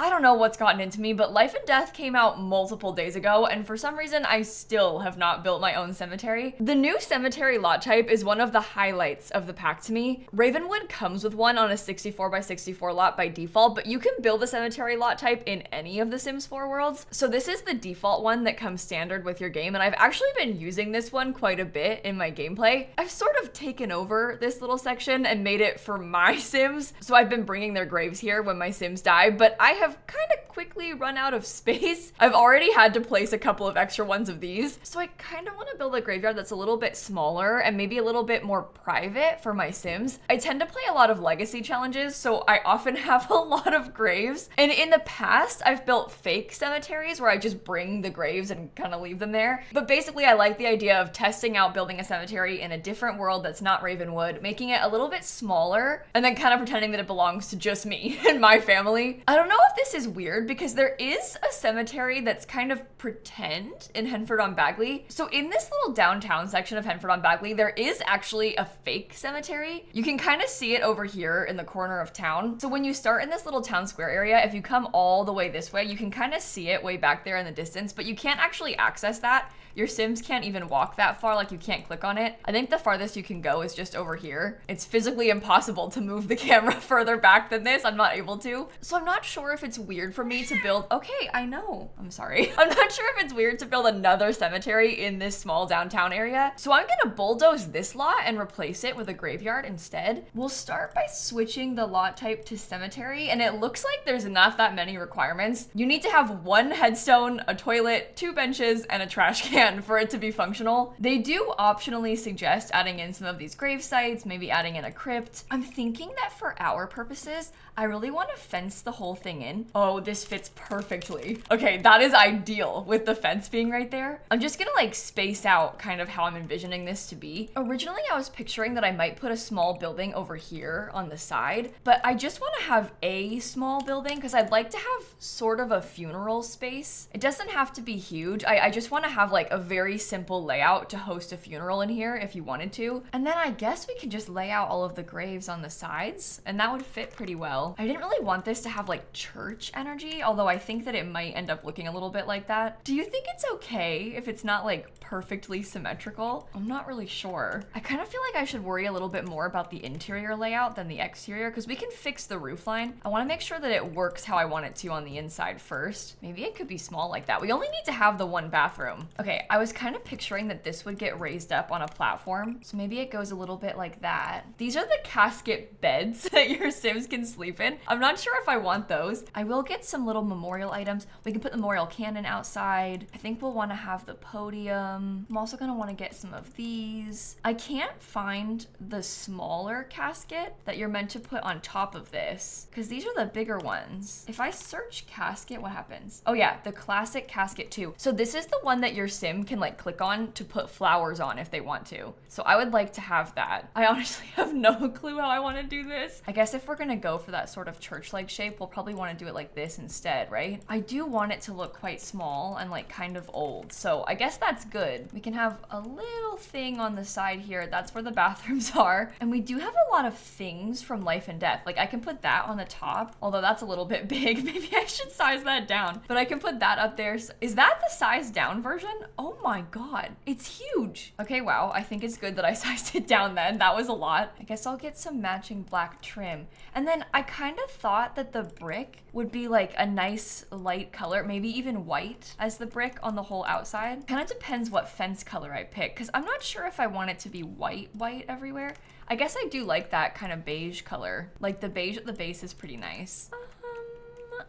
I don't know what's gotten into me, but Life and Death came out multiple days ago, and for some reason, I still have not built my own cemetery. The new cemetery lot type is one of the highlights of the pack to me. Ravenwood comes with one on a 64 by 64 lot by default, but you can build a cemetery lot type in any of the Sims 4 worlds. So this is the default one that comes standard with your game, and I've actually been using this one quite a bit in my gameplay. I've sort of taken over this little section and made it for my Sims, so I've been bringing their graves here when my Sims die, but I have kind of quickly run out of space. I've already had to place a couple of extra ones of these, so I kind of want to build a graveyard that's a little bit smaller and maybe a little bit more private for my Sims. I tend to play a lot of legacy challenges, so I often have a lot of graves, and in the past I've built fake cemeteries where I just bring the graves and kind of leave them there. But basically I like the idea of testing out building a cemetery in a different world that's not Ravenwood, making it a little bit smaller, and then kind of pretending that it belongs to just me and my family. I don't know if this is weird because there is a cemetery that's kind of pretend in Henford-on-Bagley. So in this little downtown section of Henford-on-Bagley, there is actually a fake cemetery. You can kind of see it over here in the corner of town. So when you start in this little town square area, if you come all the way this way, you can kind of see it way back there in the distance, but you can't actually access that. Your Sims can't even walk that far, like you can't click on it. I think the farthest you can go is just over here. It's physically impossible to move the camera further back than this. I'm not able to. So I'm not sure if it's weird for me to build, okay, I know, I'm sorry. I'm not sure if it's weird to build another cemetery in this small downtown area. So I'm gonna bulldoze this lot and replace it with a graveyard instead. We'll start by switching the lot type to cemetery, and it looks like there's not that many requirements. You need to have one headstone, a toilet, 2 benches, and a trash can for it to be functional. They do optionally suggest adding in some of these grave sites, maybe adding in a crypt. I'm thinking that for our purposes, I really want to fence the whole thing in. Oh, this fits perfectly. Okay, that is ideal with the fence being right there. I'm just gonna like space out kind of how I'm envisioning this to be. Originally, I was picturing that I might put a small building over here on the side, but I just want to have a small building because I'd like to have sort of a funeral space. It doesn't have to be huge. I just want to have like a very simple layout to host a funeral in here if you wanted to. And then I guess we could just lay out all of the graves on the sides and that would fit pretty well. I didn't really want this to have like church energy, although I think that it might end up looking a little bit like that. Do you think it's okay if it's not like perfectly symmetrical? I'm not really sure. I kind of feel like I should worry a little bit more about the interior layout than the exterior because we can fix the roof line. I want to make sure that it works how I want it to on the inside first. Maybe it could be small like that. We only need to have the one bathroom. Okay, I was kind of picturing that this would get raised up on a platform. So maybe it goes a little bit like that. These are the casket beds that your Sims can sleep in. I'm not sure if I want those. I will get some little memorial items. We can put the memorial cannon outside. I think we'll want to have the podium. I'm also gonna want to get some of these. I can't find the smaller casket that you're meant to put on top of this because these are the bigger ones. If I search casket, what happens? Oh yeah, the classic casket too. So this is the one that your Sim can like click on to put flowers on if they want to. So I would like to have that. I honestly have no clue how I want to do this. I guess if we're gonna go for that sort of church-like shape, we'll probably want to do it like this instead, right? I do want it to look quite small and like kind of old. So I guess that's good. We can have a little thing on the side here. That's where the bathrooms are. And we do have a lot of things from Life and Death. Like I can put that on the top, although that's a little bit big. Maybe I should size that down, but I can put that up there. Is that the size down version? Oh my God, it's huge. Okay, wow, I think it's good that I sized it down then. That was a lot. I guess I'll get some matching black trim. And then I kind of thought that the brick would be like a nice light color, maybe even white as the brick on the whole outside. Kind of depends what fence color I pick, because I'm not sure if I want it to be white everywhere. I guess I do like that kind of beige color. Like the beige at the base is pretty nice.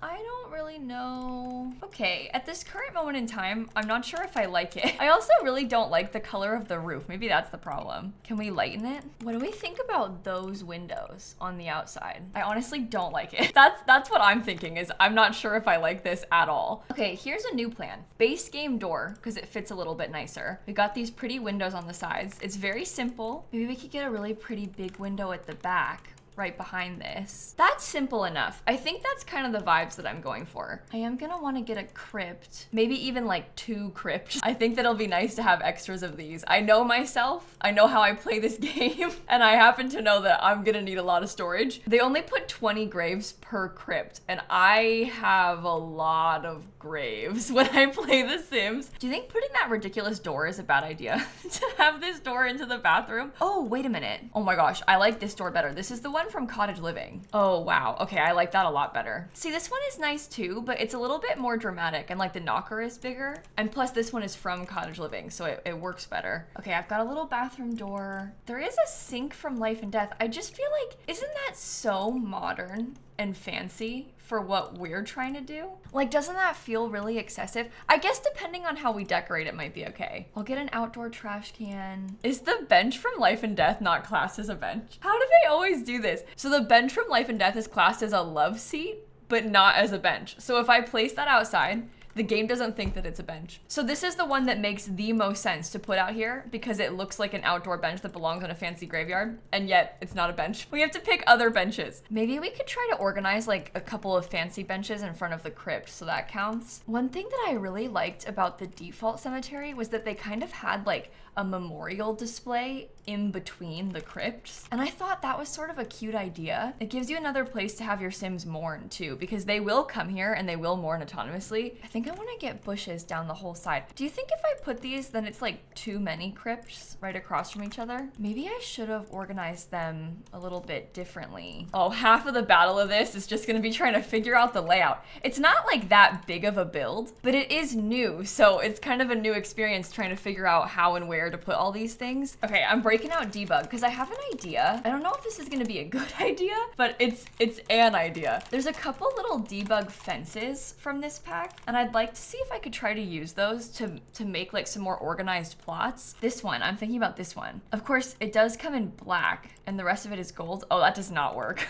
I don't really know. Okay, at this current moment in time, I'm not sure if I like it. I also really don't like the color of the roof. Maybe that's the problem. Can we lighten it? What do we think about those windows on the outside? I honestly don't like it. That's what I'm thinking is I'm not sure if I like this at all. Okay, here's a new plan. Base game door, because it fits a little bit nicer. We got these pretty windows on the sides. It's very simple. Maybe we could get a really pretty big window at the back. right behind this. That's simple enough. I think that's kind of the vibes that I'm going for. I am gonna want to get a crypt, maybe even like 2 crypts. I think that it'll be nice to have extras of these. I know myself, I know how I play this game, and I happen to know that I'm gonna need a lot of storage. They only put 20 graves per crypt, and I have a lot of graves when I play The Sims. Do you think putting that ridiculous door is a bad idea? To have this door into the bathroom? Oh, wait a minute. Oh my gosh, I like this door better. This is the one from Cottage Living. Oh, wow. Okay, I like that a lot better. See, this one is nice too, but it's a little bit more dramatic, and like the knocker is bigger. And plus this one is from Cottage Living, so it works better. Okay, I've got a little bathroom door. There is a sink from Life and Death. I just feel like, isn't that so modern and fancy for what we're trying to do? Like, doesn't that feel really excessive? I guess depending on how we decorate, it might be okay. I'll get an outdoor trash can. Is the bench from Life and Death not classed as a bench? How do they always do this? So the bench from Life and Death is classed as a love seat, but not as a bench. So if I place that outside, the game doesn't think that it's a bench. So this is the one that makes the most sense to put out here because it looks like an outdoor bench that belongs on a fancy graveyard, and yet it's not a bench. We have to pick other benches. Maybe we could try to organize like a couple of fancy benches in front of the crypt, so that counts. One thing that I really liked about the default cemetery was that they kind of had like a memorial display in between the crypts. And I thought that was sort of a cute idea. It gives you another place to have your Sims mourn too, because they will come here and they will mourn autonomously. I think I want to get bushes down the whole side. Do you think if I put these, then it's like too many crypts right across from each other? Maybe I should have organized them a little bit differently. Oh, half of the battle of this is just gonna be trying to figure out the layout. It's not like that big of a build, but it is new, so it's kind of a new experience trying to figure out how and where to put all these things. Okay, I'm breaking out debug because I have an idea. I don't know if this is gonna be a good idea, but it's an idea. There's a couple little debug fences from this pack, and I'd like to see if I could try to use those to make like some more organized plots. This one, I'm thinking about this one. Of course, it does come in black and the rest of it is gold. Oh, that does not work.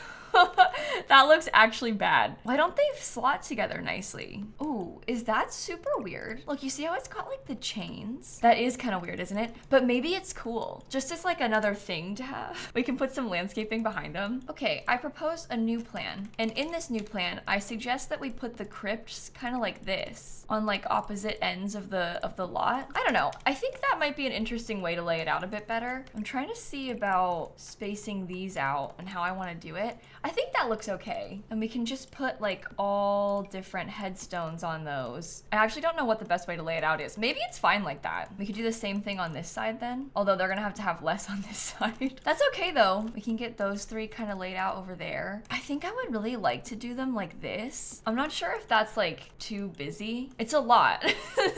That looks actually bad. Why don't they slot together nicely? Ooh, is that super weird? Look, you see how it's got like the chains? That is kind of weird, isn't it? But maybe it's cool. Just as like another thing to have. We can put some landscaping behind them. Okay, I propose a new plan. And in this new plan, I suggest that we put the crypts kind of like this on like opposite ends of the lot. I don't know. I think that might be an interesting way to lay it out a bit better. I'm trying to see about spacing these out and how I want to do it. I think that looks okay. And we can just put like all different headstones on those. I actually don't know what the best way to lay it out is. Maybe it's fine like that. We could do the same thing on this side then, although they're gonna have to have less on this side. That's okay though. We can get those 3 kind of laid out over there. I think I would really like to do them like this. I'm not sure if that's like too busy. It's a lot.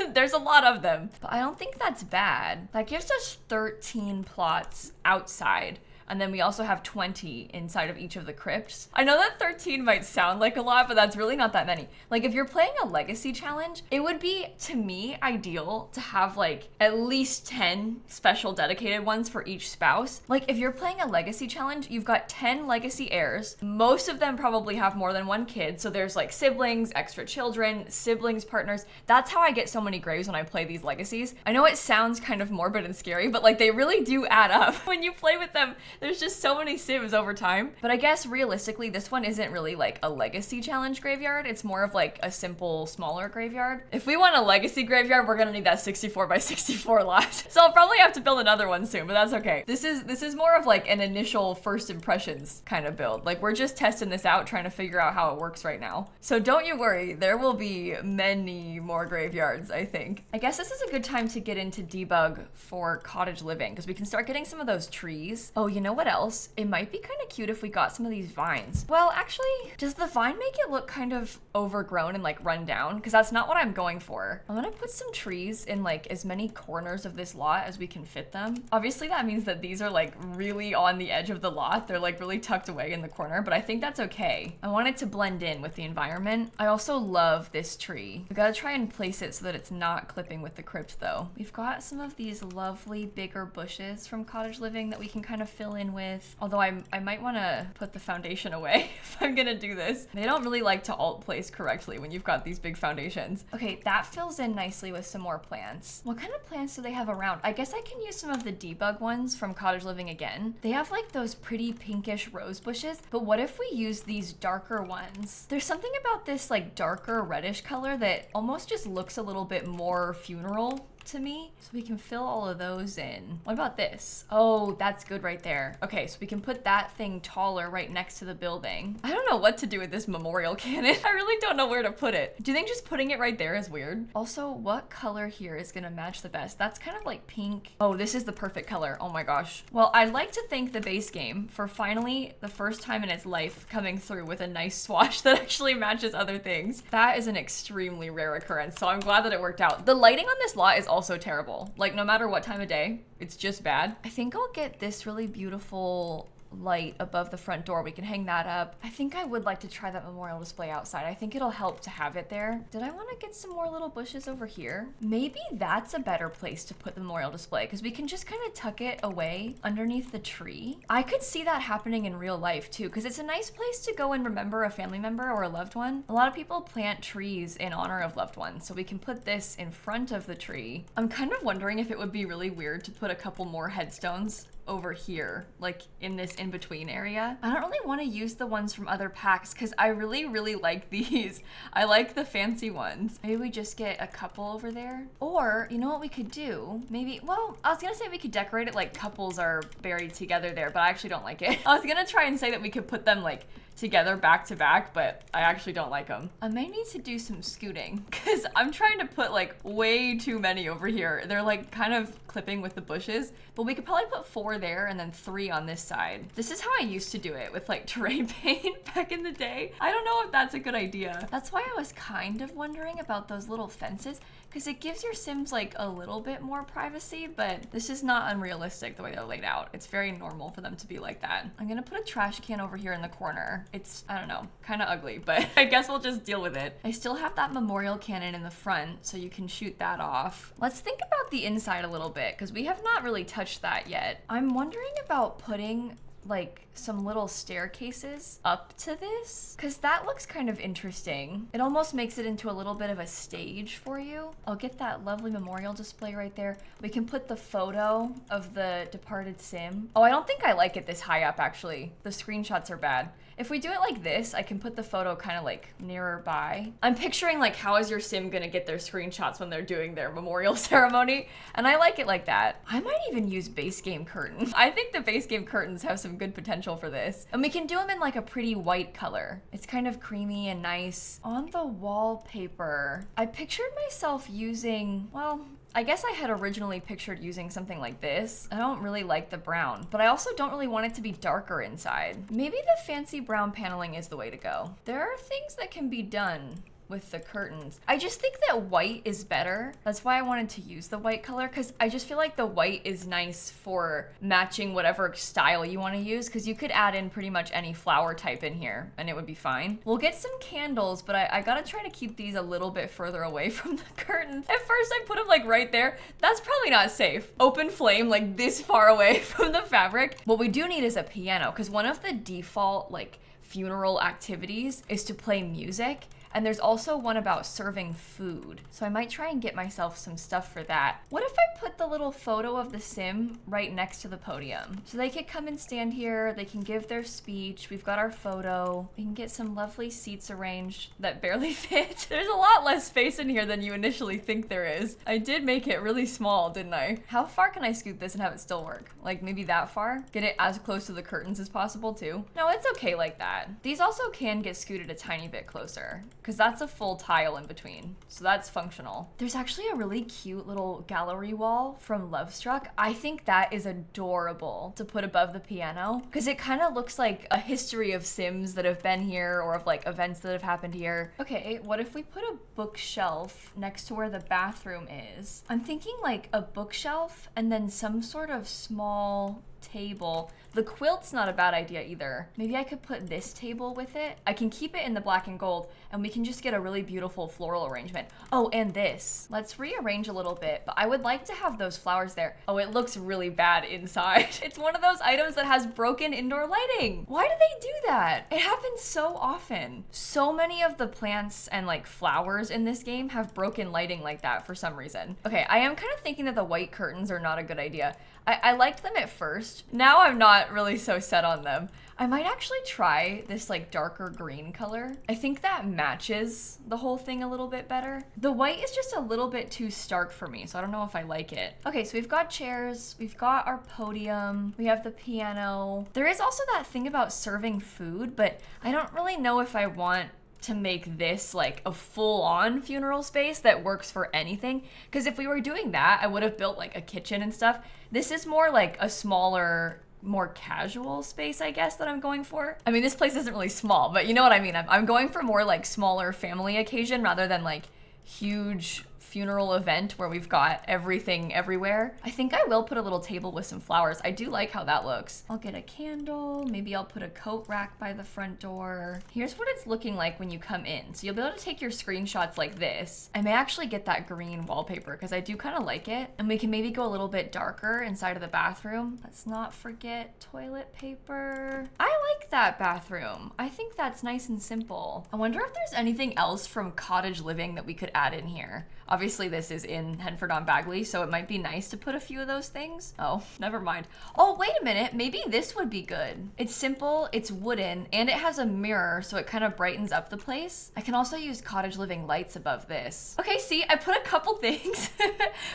There's a lot of them, but I don't think that's bad. That gives us 13 plots outside. And then we also have 20 inside of each of the crypts. I know that 13 might sound like a lot, but that's really not that many. Like if you're playing a legacy challenge, it would be, to me, ideal to have like at least 10 special dedicated ones for each spouse. Like if you're playing a legacy challenge, you've got 10 legacy heirs. Most of them probably have more than one kid. So there's like siblings, extra children, siblings, partners. That's how I get so many graves when I play these legacies. I know it sounds kind of morbid and scary, but like they really do add up when you play with them. There's just so many Sims over time. But I guess realistically, this one isn't really like a legacy challenge graveyard. It's more of like a simple, smaller graveyard. If we want a legacy graveyard, we're gonna need that 64 by 64 lot. So I'll probably have to build another one soon, but that's okay. This is more of like an initial first impressions kind of build. Like we're just testing this out, trying to figure out how it works right now. So don't you worry, there will be many more graveyards, I think. I guess this is a good time to get into debug for Cottage Living because we can start getting some of those trees. Oh, you know what else? It might be kind of cute if we got some of these vines. Well, actually, does the vine make it look kind of overgrown and like run down? Because that's not what I'm going for. I'm gonna put some trees in like as many corners of this lot as we can fit them. Obviously, that means that these are like really on the edge of the lot. They're like really tucked away in the corner, but I think that's okay. I want it to blend in with the environment. I also love this tree. We gotta try and place it so that it's not clipping with the crypt though. We've got some of these lovely bigger bushes from Cottage Living that we can kind of fill fill in with. Although I might want to put the foundation away if I'm gonna do this. They don't really like to alt place correctly when you've got these big foundations. Okay, that fills in nicely with some more plants. What kind of plants do they have around? I guess I can use some of the debug ones from Cottage Living again. They have like those pretty pinkish rose bushes, but what if we use these darker ones? There's something about this like darker reddish color that almost just looks a little bit more funeral to me. So we can fill all of those in. What about this? Oh, that's good right there. Okay, so we can put that thing taller right next to the building. I don't know what to do with this memorial cannon. I really don't know where to put it. Do you think just putting it right there is weird? Also, what color here is gonna match the best? That's kind of like pink. Oh, this is the perfect color. Oh my gosh. Well, I'd like to thank the base game for finally, the first time in its life, coming through with a nice swatch that actually matches other things. That is an extremely rare occurrence, so I'm glad that it worked out. The lighting on this lot is also terrible. Like, no matter what time of day, it's just bad. I think I'll get this really beautiful light above the front door. We can hang that up. I think I would like to try that memorial display outside. I think it'll help to have it there. Did I want to get some more little bushes over here? Maybe that's a better place to put the memorial display because we can just kind of tuck it away underneath the tree. I could see that happening in real life too, because it's a nice place to go and remember a family member or a loved one. A lot of people plant trees in honor of loved ones, so we can put this in front of the tree. I'm kind of wondering if it would be really weird to put a couple more headstones over here, like in this in-between area. I don't really want to use the ones from other packs because I really like these. I like the fancy ones. Maybe we just get a couple over there. Or, you know what we could do? Maybe, well, I was gonna say we could decorate it like couples are buried together there, but I actually don't like it. I was gonna try and say that we could put them like together back to back, but I actually don't like them. I may need to do some scooting because I'm trying to put like way too many over here. They're like kind of clipping with the bushes, but we could probably put 4 there and then 3 on this side. This is how I used to do it with like terrain paint back in the day. I don't know if that's a good idea. That's why I was kind of wondering about those little fences, because it gives your Sims like a little bit more privacy, but this is not unrealistic the way they're laid out. It's very normal for them to be like that. I'm gonna put a trash can over here in the corner. It's, I don't know, kind of ugly, but I guess we'll just deal with it. I still have that memorial cannon in the front, so you can shoot that off. Let's think about the inside a little bit, because we have not really touched that yet. I'm wondering about putting like some little staircases up to this, because that looks kind of interesting. It almost makes it into a little bit of a stage for you. I'll get that lovely memorial display right there. We can put the photo of the departed Sim. Oh, I don't think I like it this high up actually. The screenshots are bad. If we do it like this, I can put the photo kind of like nearer by. I'm picturing like, how is your Sim gonna get their screenshots when they're doing their memorial ceremony? And I like it like that. I might even use base game curtains. I think the base game curtains have some good potential for this. And we can do them in like a pretty white color. It's kind of creamy and nice. On the wallpaper, I pictured myself using, well, I guess I had originally pictured using something like this. I don't really like the brown, but I also don't really want it to be darker inside. Maybe the fancy brown paneling is the way to go. There are things that can be done with the curtains. I just think that white is better. That's why I wanted to use the white color, because I just feel like the white is nice for matching whatever style you want to use, because you could add in pretty much any flower type in here and it would be fine. We'll get some candles, but I gotta try to keep these a little bit further away from the curtains. At first I put them like right there. That's probably not safe. Open flame like this far away from the fabric. What we do need is a piano, because one of the default like funeral activities is to play music. And there's also one about serving food. So I might try and get myself some stuff for that. What if I put the little photo of the Sim right next to the podium? So they could come and stand here, they can give their speech, we've got our photo, we can get some lovely seats arranged that barely fit. There's a lot less space in here than you initially think there is. I did make it really small, didn't I? How far can I scoot this and have it still work? Like maybe that far? Get it as close to the curtains as possible too? No, it's okay like that. These also can get scooted a tiny bit closer, because that's a full tile in between, so that's functional. There's actually a really cute little gallery wall from Lovestruck. I think that is adorable to put above the piano, because it kind of looks like a history of Sims that have been here, or of like events that have happened here. Okay, what if we put a bookshelf next to where the bathroom is? I'm thinking like a bookshelf and then some sort of small table. The quilt's not a bad idea either. Maybe I could put this table with it. I can keep it in the black and gold, and we can just get a really beautiful floral arrangement. Oh, and this. Let's rearrange a little bit, but I would like to have those flowers there. Oh, it looks really bad inside. It's one of those items that has broken indoor lighting. Why do they do that? It happens so often. So many of the plants and like flowers in this game have broken lighting like that for some reason. Okay, I am kind of thinking that the white curtains are not a good idea. I liked them at first. Now I'm not really so set on them. I might actually try this like darker green color. I think that matches the whole thing a little bit better. The white is just a little bit too stark for me, so I don't know if I like it. Okay, so we've got chairs, we've got our podium, we have the piano. There is also that thing about serving food, but I don't really know if I want to make this like a full-on funeral space that works for anything. Because if we were doing that, I would have built like a kitchen and stuff. This is more like a smaller, more casual space, I guess, that I'm going for. I mean, this place isn't really small, but you know what I mean. I'm going for more like smaller family occasion rather than like huge funeral event where we've got everything everywhere. I think I will put a little table with some flowers. I do like how that looks. I'll get a candle. Maybe I'll put a coat rack by the front door. Here's what it's looking like when you come in. So you'll be able to take your screenshots like this. I may actually get that green wallpaper because I do kind of like it. And we can maybe go a little bit darker inside of the bathroom. Let's not forget toilet paper. I like that bathroom. I think that's nice and simple. I wonder if there's anything else from cottage living that we could add in here. Obviously this is in Henford-on-Bagley, so it might be nice to put a few of those things. Oh, never mind. Oh, wait a minute, maybe this would be good. It's simple, it's wooden, and it has a mirror, so it kind of brightens up the place. I can also use cottage living lights above this. Okay, see, I put a couple things.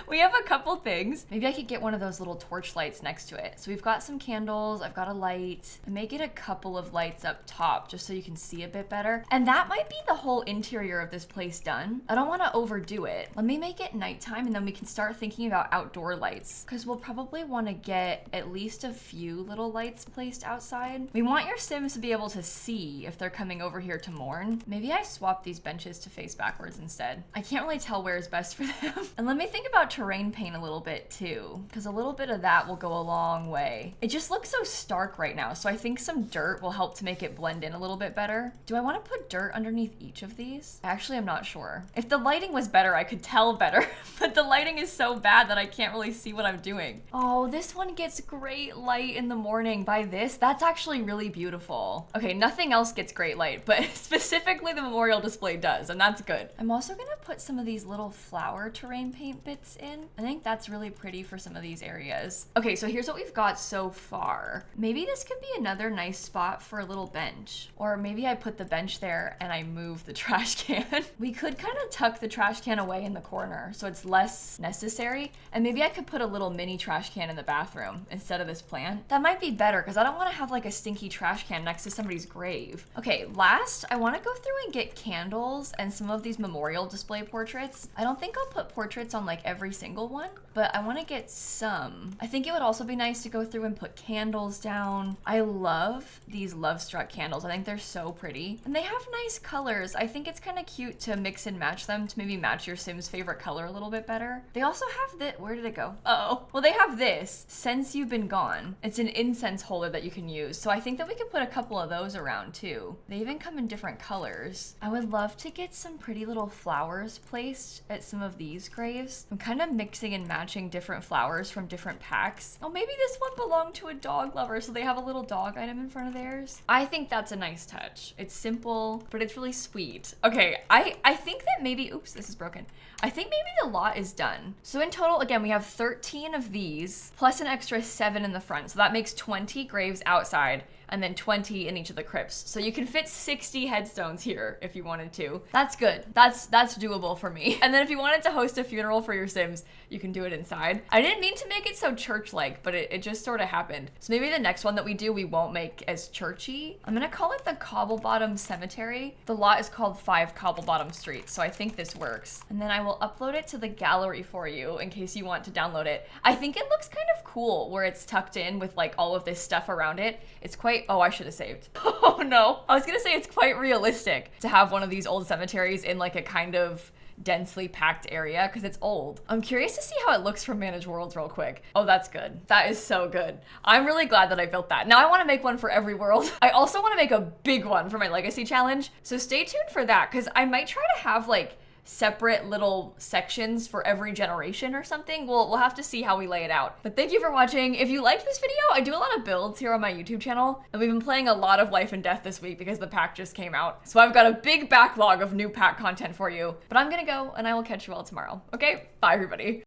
We have a couple things. Maybe I could get one of those little torch lights next to it. So we've got some candles, I've got a light. I may get a couple of lights up top just so you can see a bit better. And that might be the whole interior of this place done. I don't want to overdo it. Let me make it nighttime and then we can start thinking about outdoor lights because we'll probably want to get at least a few little lights placed outside. We want your Sims to be able to see if they're coming over here to mourn. Maybe I swap these benches to face backwards instead. I can't really tell where is best for them. And let me think about terrain paint a little bit too, because a little bit of that will go a long way. It just looks so stark right now, so I think some dirt will help to make it blend in a little bit better. Do I want to put dirt underneath each of these? Actually, I'm not sure. If the lighting was better, I could tell better, but the lighting is so bad that I can't really see what I'm doing. Oh, this one gets great light in the morning by this. That's actually really beautiful. Okay, nothing else gets great light, but specifically the memorial display does, and that's good. I'm also gonna put some of these little flower terrain paint bits in. I think that's really pretty for some of these areas. Okay, so here's what we've got so far. Maybe this could be another nice spot for a little bench, or maybe I put the bench there and I move the trash can. We could kind of tuck the trash can away in the corner so it's less necessary, and maybe I could put a little mini trash can in the bathroom instead of this plant. That might be better because I don't want to have like a stinky trash can next to somebody's grave. Okay, last I want to go through and get candles and some of these memorial display portraits. I don't think I'll put portraits on like every single one, but I want to get some. I think it would also be nice to go through and put candles down. I love these Love Struck candles. I think they're so pretty and they have nice colors. I think it's kind of cute to mix and match them to maybe match your Sim's favorite color a little bit better. They also have this, where did it go? Uh-oh. Well, they have this, Since You've Been Gone. It's an incense holder that you can use. So I think that we could put a couple of those around too. They even come in different colors. I would love to get some pretty little flowers placed at some of these graves. I'm kind of mixing and matching different flowers from different packs. Oh, maybe this one belonged to a dog lover, so they have a little dog item in front of theirs. I think that's a nice touch. It's simple, but it's really sweet. Okay, I think that maybe, oops, this is broken. I think maybe the lot is done. So in total, again, we have 13 of these, plus an extra 7 in the front. So that makes 20 graves outside, and then 20 in each of the crypts. So you can fit 60 headstones here if you wanted to. That's good. That's doable for me. And then if you wanted to host a funeral for your Sims, you can do it inside. I didn't mean to make it so church-like, but it just sort of happened. So maybe the next one that we do, we won't make as churchy. I'm gonna call it the Cobblebottom Cemetery. The lot is called 5 Cobblebottom Street, so I think this works. And then I will upload it to the gallery for you in case you want to download it. I think it looks kind of cool where it's tucked in with like all of this stuff around it. It's quite oh, I should have saved. Oh no. I was gonna say it's quite realistic to have one of these old cemeteries in like a kind of densely packed area because it's old. I'm curious to see how it looks from Manage Worlds real quick. Oh, that's good. That is so good. I'm really glad that I built that. Now I want to make one for every world. I also want to make a big one for my legacy challenge. So stay tuned for that because I might try to have like separate little sections for every generation or something. We'll have to see how we lay it out. But thank you for watching. If you liked this video, I do a lot of builds here on my YouTube channel, and we've been playing a lot of Life and Death this week because the pack just came out. So I've got a big backlog of new pack content for you. But I'm gonna go and I will catch you all tomorrow. Okay, bye everybody.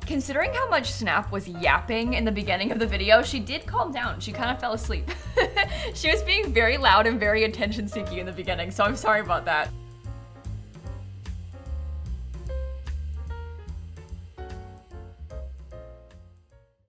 Considering how much Snap was yapping in the beginning of the video, she did calm down. She kind of fell asleep. She was being very loud and very attention-seeking in the beginning, so I'm sorry about that.